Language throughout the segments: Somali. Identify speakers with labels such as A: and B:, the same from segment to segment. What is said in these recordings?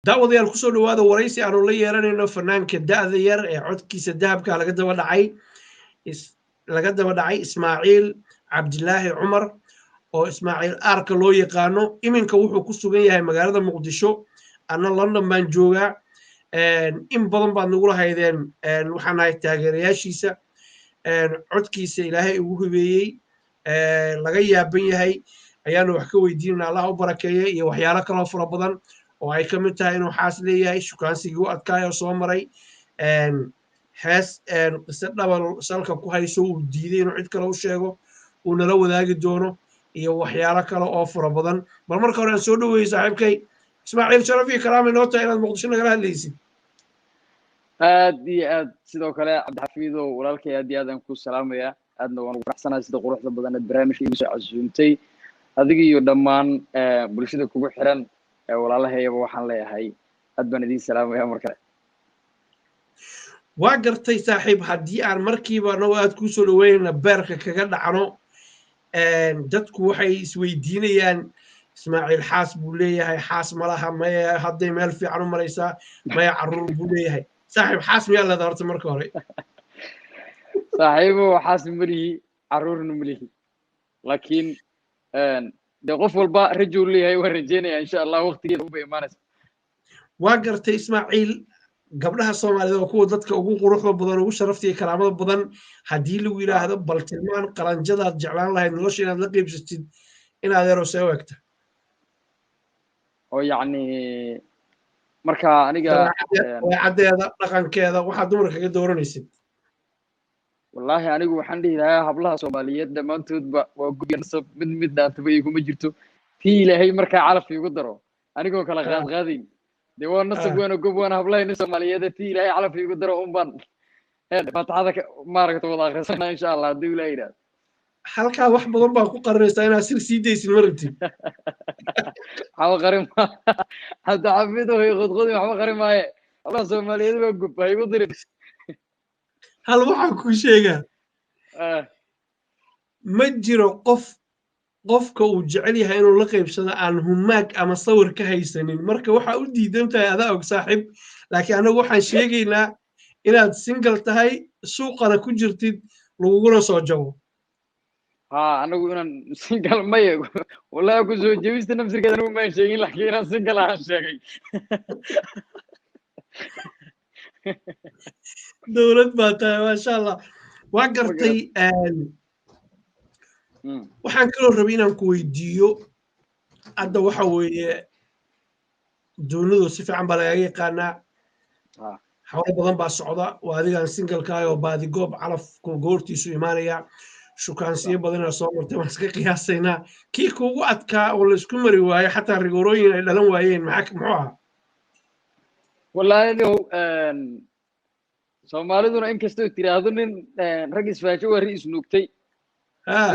A: daawadayaal kusoo dhawaada waraysi aanu la yeeranayno fanaanka da'da yar ee codkiisa dahabka laga daba dhacay Ismaaciil Cabdilaahi Cumar oo Ismaaciil Aarka loo yaqaano iminka wuxuu ku sugan yahay magaalada Muqdisho ana London baan joogaa in badan baad nagu lahaydeen waxaan nahay taageerayaashiisa codkiisa ilaahay ugu hibeeyey laga yaaban yahay ayaanu wax ka weydiinana Allah u barakeeyo iyo waxyaalo kale oo fara badan oo ay ka mid tahay inuu xaas leeyahay shukaansigii u adkaayo soo maray hees qise dhabal salka ku hayso uu diiday inuu cid kale u sheego uu nala wadaagi doono iyo waxyaalo kale oo fara badan bal marka hore aan soo dhaweeyey saaxiibkay Ismaaciil sharaf iyo karaam inoo tahay inaad Muqdisho nagala hadlaysid
B: aad iyo aad sidoo kale Cabdixafiidow walaalkay aad iyo aad aan ku salaamayaa aadna waan ugu faraxsanahay sida quruxda badan ee barnaamijka igu soo casuuntay adiga iyo dhammaan bulshada kugu xiran walaalahayba waxaan leeyahay aad baan idin salaamayaa mar kale
A: waa gartay saaxiib haddii aan markiiba anoo aad ku soo dhaweynayna beerka kaga dhacno dadku waxay isweydiinayaan Ismaaciil xaas buu leeyahay xaas malaha maya hadday meel fiican u maraysaa maya carruur buu leeyahay saaxiib xaas miyaa leedahay horta marka hore
B: saaxiibo xaas malihi carruurna malihi laakiin de qof walba rajo leeyahay waan rajeynayaa insha Allah waqtigeeda u imaanaysa
A: waa gartay Ismaaciil gabdhaha Soomaalida oo kuwa dadka ugu quruxda badan ugu sharafta iyo karaamada badan haddii lagu yiraahdo bal tilmaan qaranjadaad jeclaan lahayd nolosha inaad la qaybsatid inaad yaro soo wagta
B: oo yacni marka aniga
A: cadeeda dhaqankeeda waxaad dumarka kaga dooranaysid
B: wallahi anigu waxaan dhihi lahaa hablaha Soomaaliyeed dhammaantoodba waa guddiga nasab mid dhaantaba iguma jirto tii ilaahay markaa calaf igu daro anigoo kala qaadqaadayn dee waa nasab weyn oo gob weyn hablaha Soomaaliyeed tii ilaahay calaf igu daro unbaan faataxada maaragta wada akhrisanaa insha Allah haddii ilaahay yiraahdo
A: halkaa wax badan baa ku qarinaysaa inaad sir sii daysid ma rabtid
B: waxba qarin hadda Cabdixafiidow qodqodi waxba qarin maaye hablaha Soomaaliyeed waa gob hay igu dirin
A: hal waxaan kuu sheegaa ma jiro qofka uu jecel yahay inuu la qaybsado aan humaag ama sawir ka haysanin marka waxaa u diidan tahay adaa og saaxiib laakiin anagu waxaan sheegaynaa inaad single tahay suuqana ku jirtid laguguna soo jabo
B: anagu inaan single maye wallahi ku soo jabista nafsirkeeda anigu maan sheegin laakiin inaan single aan sheegay
A: dowlad baa tahay maasha Allah waa gartay waxaan kaloo rabay inaan ku weydiiyo hadda waxa weeye dowladu si fiican baa lagaga yaqaanaa hawlo badan baa socda waa adigaan singlekaay oo baadigoob calafku goortiisu imaanaya shukaansiyo badanaa soo martay waan iska qiyaasaynaa kii kuugu adkaa oo laysku mari waayo xataa rigoorooyin ay dhalan waayeen muxuu ahaa
B: wallahi Soomaaliduna in kastoo tiraahdo nin rag isfaajo waa ri isnuugtay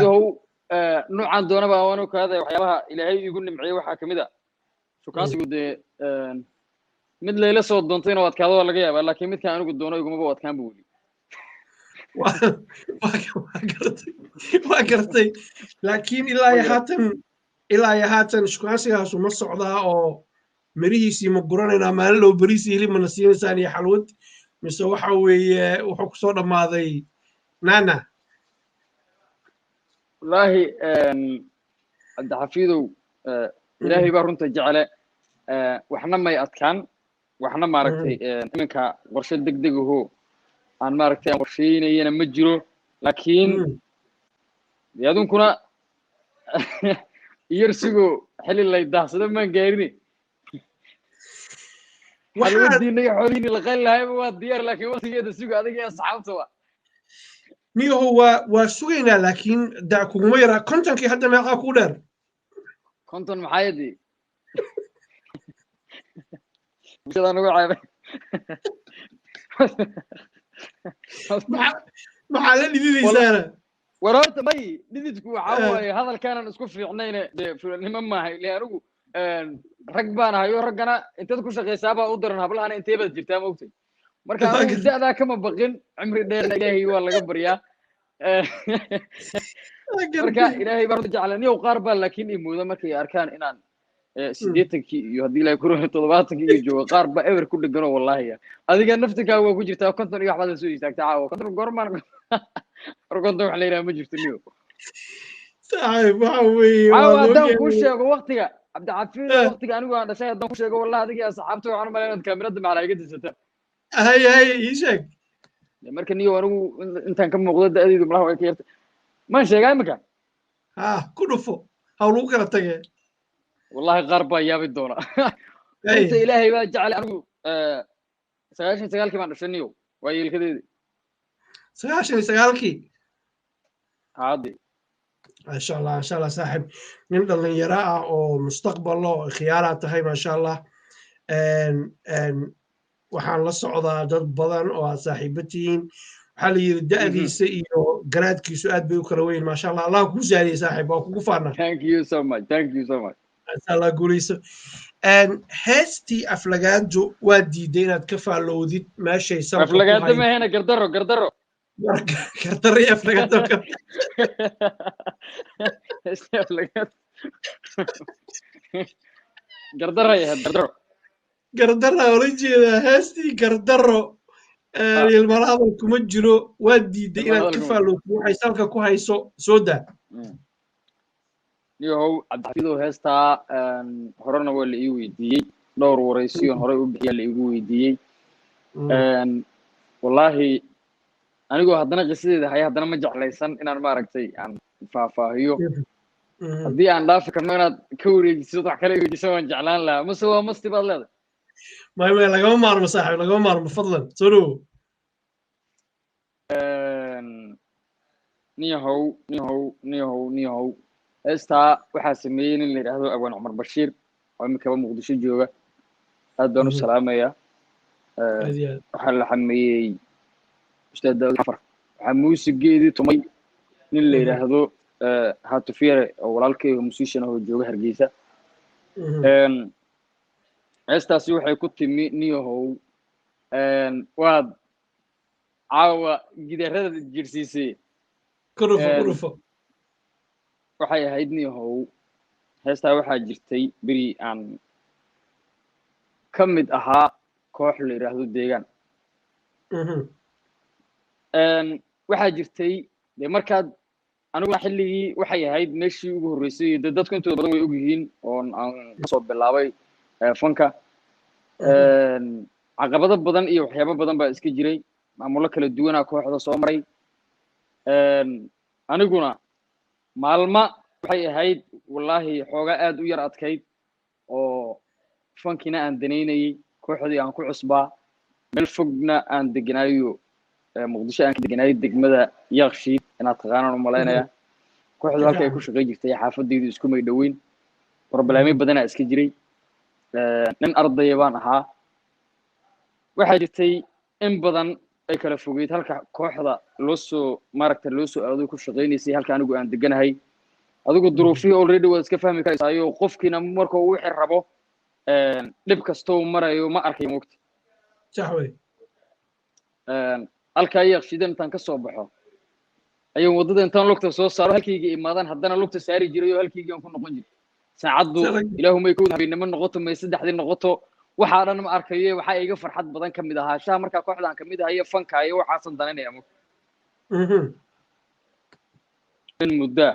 B: yow noocan doonaba waan u kaaday waxyaabaha ilaahay igu nimciyay waxa kamid ah shukaansigu de mid leela soo doontayna waad kaado laga yaabaa laakiin midka anigu doono iguma wadkaan buu wili
A: waa gartay laakiin ilaa haatan shukaansigaasu ma socdaa oo mirihiisii ma guranaynaa maalin dhow bariis hilib mana siinaysaan iyo xalwad mise waxa weeye wuxuu ku soo dhammaaday nana
B: wallahi Cabdixafiidow ilaahay baa runta jecele waxna may adkaan waxna maaragtay iminka qorshe degdeg ahoo aan maaragtay aan qorsheynayana ma jiro laakiin adunkuna iyarsigo xili lay daahsado maan gaarini halwadiina iyo xoolihiina la qali lahayba waa diyaar laakiin waqtigeeda suga adiga iyo asxaabta
A: niyahow waa sugaynaa laakiin daa kuguma yaraa kontonkii hadda meeqaa kuu dheer
B: konton maxaa yadii bulshada nagu caabay
A: maxaa la dhididaysaana
B: war horta may dhididku waxaa waaye hadalkaanan isku fiicnayne dee fulanimo maaha ile anigu rag baan ahayo raggana intaad ku shaqaysaabaa u daran hablahana intee baad jirtaa maogtay marka anigu da'daa kama baqin cimri dheer ilaahay waa laga baryaa marka ilaahay baa runta jeclan iyo qaar baa laakiin i mooda markay arkaan inaan sideetankii iyo haddii ilaahay ku ruuxo 70kii iyo jooga qaar ba ever ku dhegano wallahi adiga naftiga waa ku jirtaa konton iyo waxbaad soo istaagtaa caawa konton goormaan konton wax leeyahay ma jirto niyo
A: صاحب وحوي
B: caawa haddaan kuu sheego waqtiga cabdicaafiin waqtiga anigu aan dhashay haddaan ku sheego wallahi adiga iyo asxaabta waxaan u maleynayaa kaamirada macalaa iga disataa
A: هاي يشك
B: marka niyo anigu intaan ka muuqdo da'daydu malaha way ka yartay ma sheegay imika
A: ها كلفو هولو كلا تجي
B: wallahi qaar baa yaabi doona inta ilaahay baa jecel anigu 99kii baan dhashay niyo waa yeelkadeedii
A: سغاشن سغالكي
B: عادي
A: ما شاء الله ما شاء الله صاحب من dhalinyaro oo mustaqbal loo khiyaaraad tahay ma sha Allah waxaan la socdaa dad badan oo aad saaxiibo tihiin waxaa la yidhi da'diisa iyo garaadkiisu aad bay u kala weyn ma sha Allah Allah kuu saadiyey saaxiib waa kugu faana
B: thank you so much
A: Allah guuleyso heestii aflagaado waa diiday inaad ka faalowdid meeshay salka
B: aflagaado ma hena gardaro
A: gardaro iyo aflagaado gardaro ola jeedaa heestii gardaro ilmala hadal kuma jiro waa diiday inaad ka faalowdid waxay salka ku hayso soo daa
B: niyow cabdixafiidow heestaa horena waa la ii weydiiyey dhowr waraysiyoon horey u bixiyaa la iigu weydiiyey wallaahi anigoo haddana qisadeeda haya haddana ma jeclaysan inaan maaragtay aan faahfaahiyo haddii aan dhaafi karno inaad ka wareejiso wax kale weydiiso waan jeclaan lahaa mase waa masti baad leedahay
A: maya lagama maarmo saaxiib lagama maarmo fadlan soo dhowo niyahow heestaa waxaa sameeyey nin la yidhaahdo abwaan cumar bashiir oo imikaba muqdisho jooga aad baan u salaamayaa waxaa la xameeyey ustaad daawud xafar waxaa muusigeedii tumay nin la yidhaahdo hatufyare oo walaalkayga musician ahoo jooga hargeysa heestaasi waxay ku timi niyahow waad caawa gidaarada jirsiisay kurufo
B: waxay ahayd niyahow heestaa waxaa jirtay beri aan ka mid ahaa koox la yidhaahdo deegaan waxaa jirtay dee markaad aniguna xilligii waxay ahayd meeshii ugu horreysay dee dadku intooda badan way ogyihiin oon aan kasoo bilaabay fanka caqabado badan iyo waxyaabo badan baa iska jiray maamulo kala duwanaa kooxda soo maray aniguna maalma waxay ahayd wallaahi xoogaa aad u yar adkayd oo fankina aan danaynayey kooxdii aan ku cusbaa meel fogna aan deganaayo muqdisho aan ka deganaayo degmada yaaqshiid inaad taqaanaan u malaynaya kooxdu halka ay ku shaqay jirtay xaafadaydu isku may dhoweyn barbalaamyo badanaa iska jiray nin ardaya baan ahaa waxaa jirtay in badan ay kala fogeyd halka kooxda loo soo aado ku shaqaynaysay halka anigu aan deganahay adigu duruufihii already waad iska fahmi karaysaayo qofkiina marka uu wixii rabo dhib kastoo marayo ma arkay moogta halkaa yaaqshidan intaan ka soo baxo ayaan waddada intaan lugta soo saaro halkayga imaadaan haddana lugta saari jiray oo halkaygaan ku noqon jiray saacaddu ilaahumay kowda habeenimo noqoto may saddexdii noqoto waxaa dhan ma arkayo waxaa iga farxad badan ka mid ahaa shaha markaa kooxdaan ka mid ahayo fankaayo waxaasan danaynaya moogta in muddaa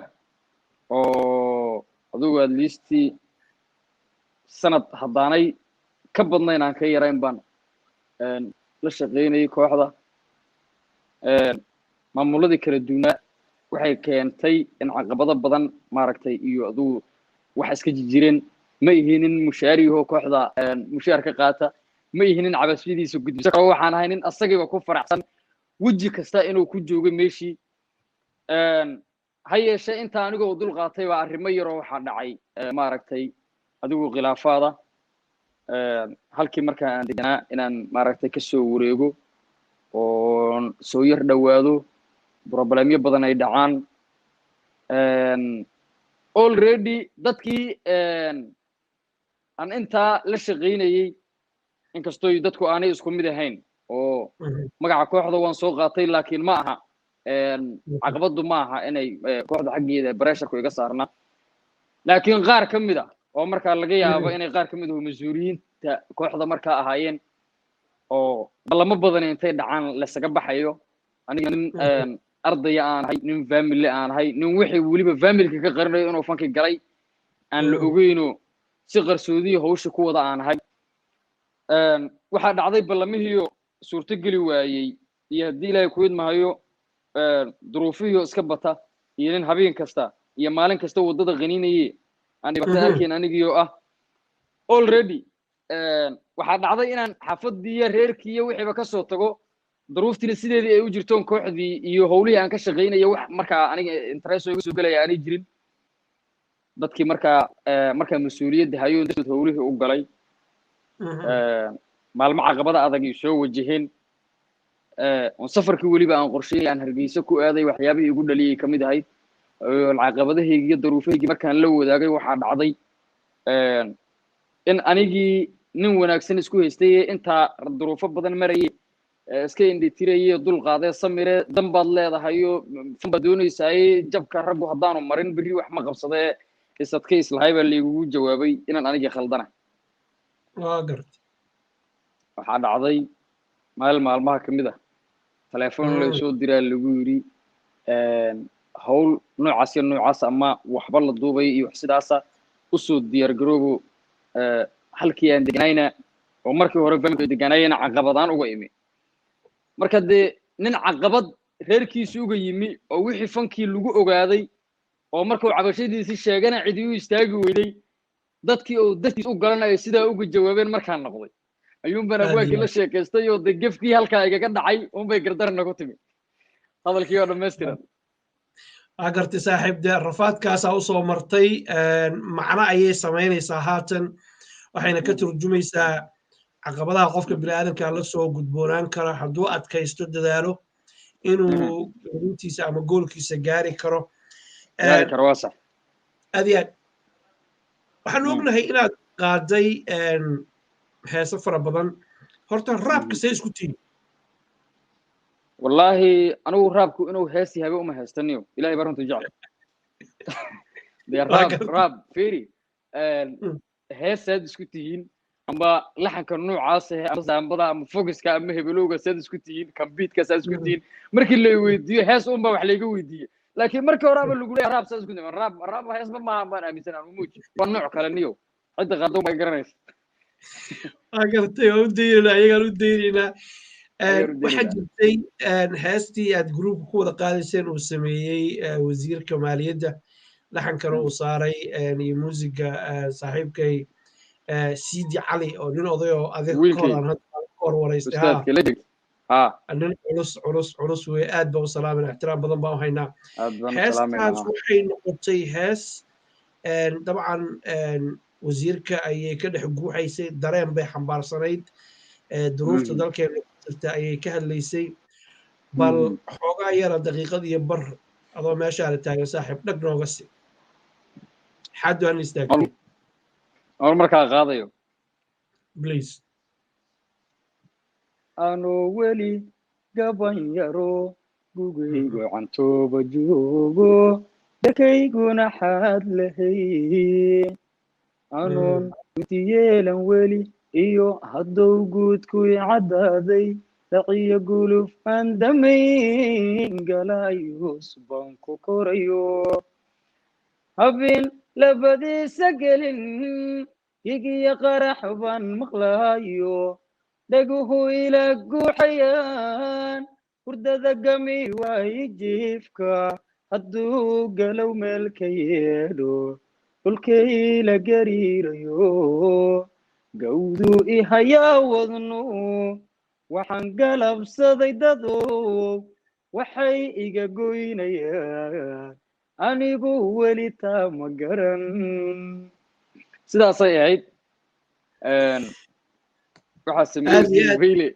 B: oo adigu at least sanad haddaanay ka badnayn aan ka yarayn baan la shaqaynayay kooxda maamuladii kala duwanaa waxay keentay in caqabado badan maaragtay iyo adigu wax iska jireen ma ihinin mushaariyahoo kooxda mushaar ka qaata ma ihinin cabasiyadiisa gudbisa kale waxaan ahay nin asagiiba ku faraxsan weji kasta inuu ku joogo meeshii ha yeeshee inta anigoo dul qaatay baa arrimo yaroo waxaa dhacay maaragtay adigu khilaafaada halkii markaa aan deganaa inaan maaragtay kasoo wareego oo soo yar dhowaado problemyo badan ay dhacaan already dadkii aan intaa la shaqaynayey inkastoo dadku aanay isku mid ahayn oo magaca kooxda waan soo qaatay laakiin ma aha caqabadu ma aha inay kooxda xaggeeda bareesharku iga saarna laakiin qaar ka mid ah oo markaa laga yaabo inay qaar ka mid ah mas-uuliyiinta kooxda markaa ahaayeen oo balamo badan intay dhacaan lasaga baxayo aniga nin ardaya aan ahay nin family aan ahay nin wixii weliba familka ka qarinayo inuu fanki galay aan la ogeyno si qarsoodiyo hawsha ku wada aan ahay waxaa dhacday balamihiiyo suurtogeli waayey iyo haddii ilaahay ku idmahayo duruufihiyo iska bata iyo nin habeen kasta iyo maalin kasta waddada qaniinaye aan dhibaato arkayn anigiyo ah already waxaa dhacday inaan xaafadiiyo reerkiiyo wixiiba ka soo tago duruuftiina sideedii ay u jirtoon kooxdii iyo howlihii aan ka shaqaynayo wax markaa aniga interest iga soo gelaya aanay jirin dadkii markaa mas-uuliyadda hayoon dartood howlihii u galay maalmo caqabada adag ay soo wajaheen on safarkii weliba aan qorsheynay aan hargeysa ku aaday waxyaabihii igu dhaliyay ka mid ahayd caqabadahaygi iyo duruufahaygii markaan la wadaagay waxaa dhacday in anigii nin wanaagsan isku haystay intaa duruufo badan marayay iska indhitirayay dul qaadee samire dan baad leedahayo fan baad doonaysaaye jabka raggu haddaanu marin berri wax ma qabsadee isadka islahay baa laygugu jawaabay inaan anigii khaldana waxaa dhacday maalmaha ka mid ah telefoon la soo diraa lagu yidhi hawl noocaas iyo noocaas ama waxba la duubay iyo wax sidaasa usoo diyaar garoobo halkii aan deganayna oo markii hore familka deganayna caqabadaan uga imi marka dee nin caqabad reerkiisu uga yimi oo wixii fankii lagu ogaaday oo markuu cabashadiisii sheegana cidi u istaagi weyday dadkii oo dadkiis u galanayo sidaa uga jawaabeen markaan noqday ayuunbaan abwaagii la sheekaystay oo dee gefkii halkaa igaga dhacay unbay gardarna ku timi hadalkii oo dhammaystiran
A: waa gartay saaxiib dee rafaadkaasaa usoo martay macno ayay samaynaysaa haatan waxayna ka turjumaysaa caqabadaha qofka bini'aadamka la soo gudboonaan karo hadduu adkaysto dadaalo inuu goolkiisa ama goolkiisa gaari karo
B: waa sax
A: aad iyo aad waxaan ognahay inaad qaaday heeso fara badan horta raabka see isku tihi
B: wallaahi anigu raabku inuu hees yahay uma heestaniyo ilaahay baa runta jecel dee raab feri heesaad isku tihiin amba laxanka noocaas ama saambada ama fogiska ama hebelowga saad isku tihiin kambiidka saad isku tihiin markii la weydiiyo hees unba wax layga weydiiye laakiin markii horeba lagu leeyahay raab saad isku tihiin raab heesba maaha baan aaminsanaa umuuji waa nooc kale niyo cidda qaado bay garanaysa
A: waa gartay waa u daynaynaa ayagaan u daynaynaa waxaa jirtay heestii aad gruubka ku wada qaadayseen uu sameeyey wasiirka maaliyadda laxankana uu saaray iyo muusiga saaxiibkay sidi cali oo nin oday oo adeeg koodan hadda hor waraystay nin culus wey aad baa u salaamayna ixtiraam badan baan u haynaa heestaas waxay noqotay hees dabcan wasiirka ayay ka dhex guuxaysay dareen bay xambaarsanayd duruufta dalkeena ku jirta ayay ka hadlaysay bal xoogaa yara daqiiqad iyo bar adoo meeshaala taagan saaxiib dhag nooga si xaddu han istaagtay
B: aan markaa qaadayo
A: please
B: anoo weli gaban yaro gugaygo cantooba joogo dharkayguna xaad lahay anoon gutiyeelan weli iyo haddow guudkuy caddaaday dhaciyo guluf aan damayn galayos baan ku korayo habeen labadiisa gelin gigiyo qarax baan maqlayo dhaguhu ila guuxayaan hurdada gami waayi jiifka hadduu galow meel ka yeedho dhulkay la gariirayo gawdu ihayaa wadno waxaan galabsaday dadow waxay iga goynayaan anigu weli taa ma garan sidaasay ahayd waxaa sameeyey weyle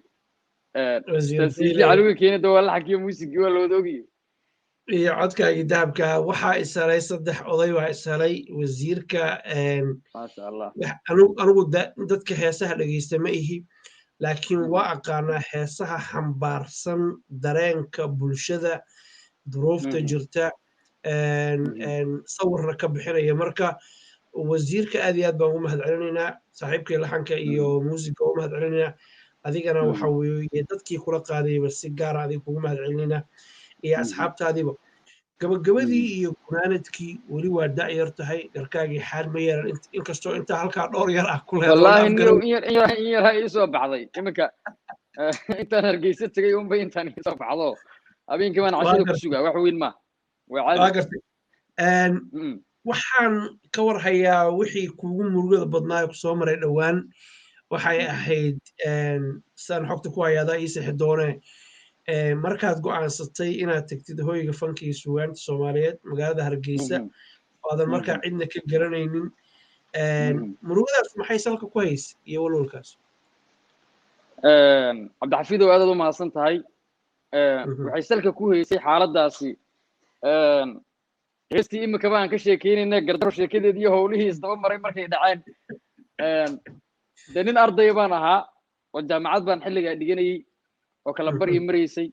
B: tasiili caliwi keenada waa laxankiyo muusigii waa looda ogiyo
A: iyo codkaagii dahabka waxaa ishelay 3 oday waa ishelay wasiirka
B: maasha allah
A: anigu dadka heesaha dhegeysta ma ihi laakiin waa aqaanaa heesaha xambaarsan dareenka bulshada duruufta jirta sawirna ka bixinaya marka wasiirka aad iyo aad baan ugu mahadcelinaynaa saaxiibkii laxanka iyo muusiga ugu mahadcelinaynaa adigana waxa weeye dadkii kula qaadayba si gaara adiga kugu mahadcelinaynaa iyo asxaabtaadiba gabagabadii iyo gunaanadkii weli waa da'yar tahay garkaagii xaal ma yeelan inkastoo intaa halkaa dhowr yar ah ku
B: والله إن ير هاي يسوى بعضي إمك أنت نرجيس تجي يوم بين تاني يسوى بعضه أبين كمان عشرة كسوقة وحوين ما وعاد
A: waxaan ka warhayaa wixii kuugu murugada badnaa ku soo maray dhowaan waxay ahayd saan xogta ku hayaadaa ii sixi doone markaad go'aansatay inaad tagtid hoyga fanka iyo suugaanta Soomaaliyeed magaalada Hargeysa aadan markaa cidna ka garanaynin murugadaas maxay salka ku haysay iyo walwalkaas
B: Cabdixafiid oo aad u mahadsan tahay waxay salka ku haysay xaaladaasi heestii imika baan ka sheekeynayna gardaro sheekadeed iyo howlihii isdaba maray markay dhaceen nin arday baan ahaa oo jaamacad baan xilligaa dhiganayay oo kala bari maraysay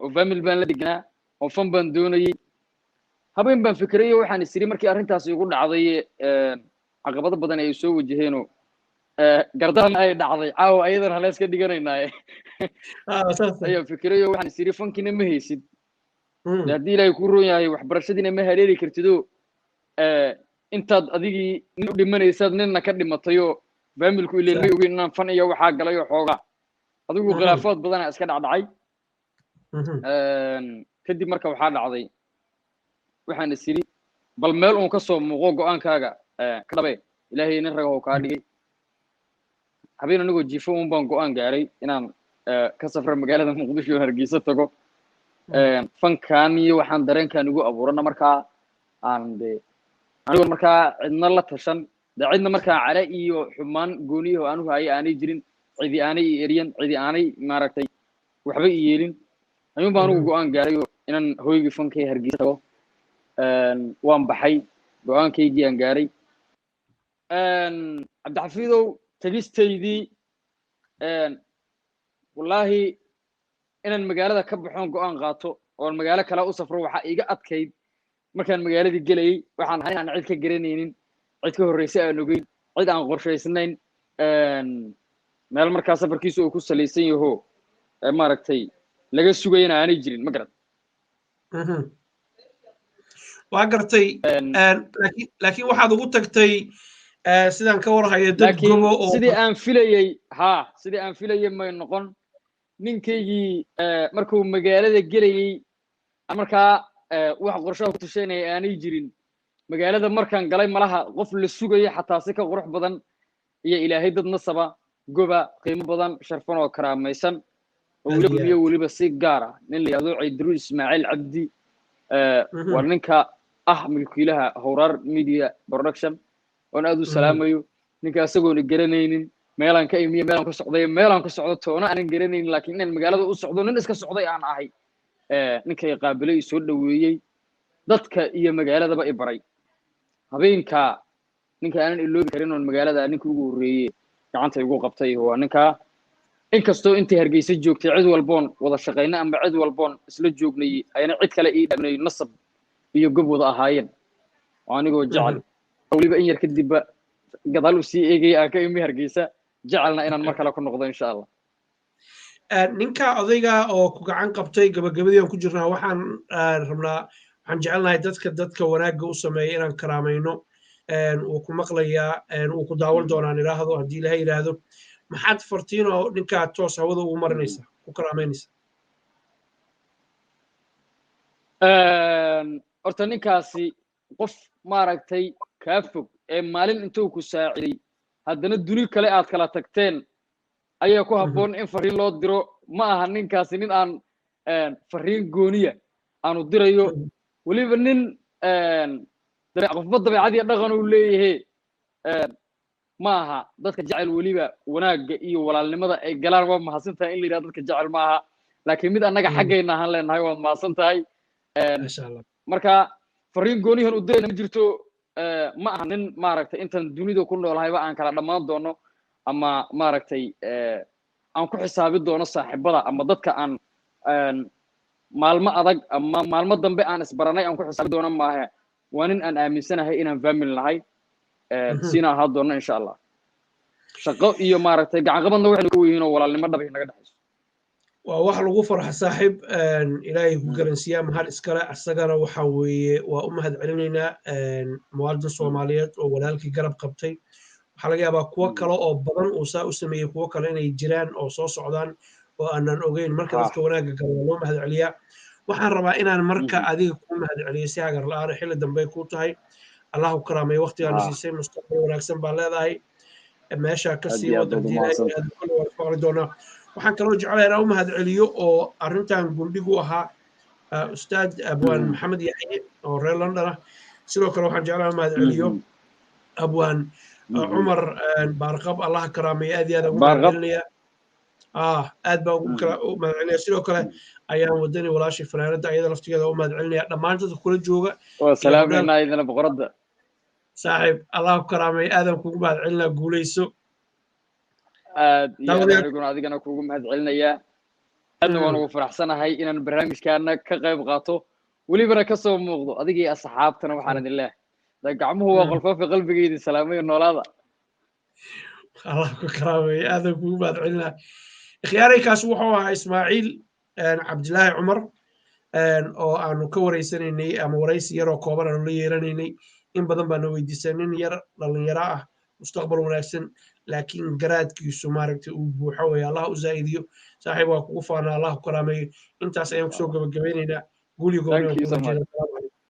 B: oo family baan la dhignaa oo fan baan doonayay habeen baan fikiray waxaan isiri markii arrintaas igu dhacday caqabado badan ay soo wajaheen gardaran ay dhacday caawa ayadan halees ka dhiganaynaa ayaa fikiray waxaan isiri fankina ma haysid haddii ilaahay ku roon yahay waxbarashadiina ma haleeli kartido intaad adigii nin u dhimanaysaad ninna ka dhimatayoo familku ileen may ogin inaan fan iyo waxaa galay oo xoogaa adigu khilaafaad badana iska dhacdhacay kadib marka waxaa dhacday waxaan isiri bal meel uun ka soo muuqo go'aankaaga ka dhabe ilaahay nin raga oo kaa dhigay habeen anigoo jiifo uun baan go'aan gaaray inaan ka safro magaalada muqdisho oo hargeysa tago fankan iyo waxaan dareenkan ugu abuurana markaa aan anigoo markaa cidna la tashan cidna markaa cala iyo xumaan gooniyo anugu aanay jirin cidi aanay eriyan cidi aanay maaragtay waxba yeelin ayuun baan ugu go'aan gaaray inaan hoygii fankay hargeysa tago waan baxay go'aankaygii aan gaaray cabdixafiidow tagistaydii wallaahi inaan magaalada ka baxoon go'aan qaato oo magaalo kale u safro waxa iga adkayd markaan magaaladii gelayay waxaan ahay aan cid ka garanaynin cid ka horreysay aan ogeyn cid aan qorshaysnayn meel markaa safarkiisu uu ku salaysan yaho maaragtay laga sugayana aanay jirin ma garad
A: waa gartay laakiin waxaad ugu tagtay sidaan ka warhayo dad gobo oo
B: sidii aan filayay may noqon ninkaygii markuu magaalada gelayay markaa wax qorshaha ku tusheynaya aanay jirin magaalada markaan galay malaha qof la sugayo xataa si ka qurux badan iyo ilaahay dad nasaba goba qiimo badan sharfan oo karaamaysan oo weliba si gaar ah nin la yiraahdo Ciidru Ismaaciil Cabdi waa ninka milkiilaha Howrar Media Production oo aad u salaamayo ninka asagoo garanaynin meelan ka imiye meelan ka socday meelan ka socdo toona aan garanaynin laakiin in magaalada u socdo nin iska socday aan ahay ninkay qaabilay soo dhaweeyay dadka iyo magaaladaba i baray habeenka ninka aanan iloobi karin oo magaalada ninka ugu horeeyay gacanta igu qabtay waa ninka inkastoo intii Hargeysa joogtay cid walboon wada shaqeynaa ama cid walboon isla joognay ayna cid kale ii dhagnay nasab iyo gob wada ahaayeen anigoo jecel waliba in yar kadib gadaal u sii eegay aan ka imi Hargeysa jecelna inaan mar kale ku noqdo insha Allah
A: ninka odayga oo ku gacan qabtay gabagabadii aan ku jirnaa waxaan rabnaa waxaan jecelnahay dadka wanaagga u sameeya inaan karaamayno uu ku maqlayaa uu ku daawan doonaan ilaahdo haddii ilaahay yiraahdo maxaad fartiin oo ninka toos hawada ugu marinaysa ku karaamaynaysa
B: horta ninkaasi qof maaragtay kaa fog ee maalin intuu ku saaciday haddana duni kale aad kala tagteen ayaa ku habboon in fariin loo diro ma aha ninkaasi nin aan fariin gooniya aanu dirayo weliba nin qofba dabeecadii dhaqan uu leeyahay ma aha dadka jecel weliba wanaagga iyo walaalnimada ay galaan waa mahadsantahay in la yidhahdo dadka jecel ma aha laakiin mid annaga xaggayna ahaan leenahay waad mahadsantahay marka fariin goonihan u dirayna ma jirto ma aha nin maaragtay intaan dunida ku noolahayba aan kala dhammaan doono ama maaragtay aan ku xisaabi doono saaxiibada ama dadka aan maalmo adag ama maalmo dambe aan isbaranay aan ku xisaabi doono maaha waa nin aan aaminsanahay inaan family nahay سينا هادونا إن شاء الله شقو إيو مارتي قاعد قبضنا وحنا كوينو ولا اللي مدى بينا قد حيس
A: وواحد لغو فرح صاحب إلهي قرنسيا مهال إسكالا أساقنا وحاوي وأمهد علينا موالد الصوماليات وولالكي قرب قبطي waxaa laga yaabaa kuwo kale oo badan uu saa u sameeyey kuwo kale inay jiraan oo soo socdaan oo aanan ogeyn marka dadka wanaagga gala waa loo mahad celiyaa waxaan rabaa inaan marka adiga kuu mahad celiyo si hagar la-aan xilli dambe kuu tahay allahu karaamay waqtigaana siisay mustaqbal wanaagsan baa leedahay meesha ka sii wada diinay doonaa waxaan kaloo jeclahay inaan u mahad celiyo oo arrintan gundhigu ahaa ustaad abwaan maxamed yaxye oo reer london ah sidoo kale waxaan jeclahay u mahad celiyo abwaan عمر بارقب الله كرامي أدي هذا مدعيني أد بقول مدعيني سيرو كله أيام ودني ولا شيء فلان ده أيضا لفتي هذا مدعيني لما أنت تدخل جوجا
B: والسلام علينا أيضا بقرد
A: صاحب الله كرامي آدم كوجا مدعينا قوليسو
B: يا رجل هذيك أنا كوجا مدعينا يا أنا وأنا فرح سنة هاي إن البرنامج كان كغيب غاطو ولي بركسو موضوع هذيك أصحاب تنوحنا الله دقعمه هو غلفه في قلبي جيد سلامي النولاده
A: الله كرامي هذا كوجا مدعينا خياري كاسوحوا إسماعيل عبد الله عمر oo aanu ka wareysanay ama wareysi yar oo kooban aanu la yeeranay in badan baan weydiisanay yar dhalinyaro ah mustaqbal wanaagsan laakiin garaadkiisu maaragtay uu buuxo way Allah u zaa'idiyo saaxiib waa kugu faana Allah ku karaamay intaas ayaan ku soo gabagabeynayna guuliga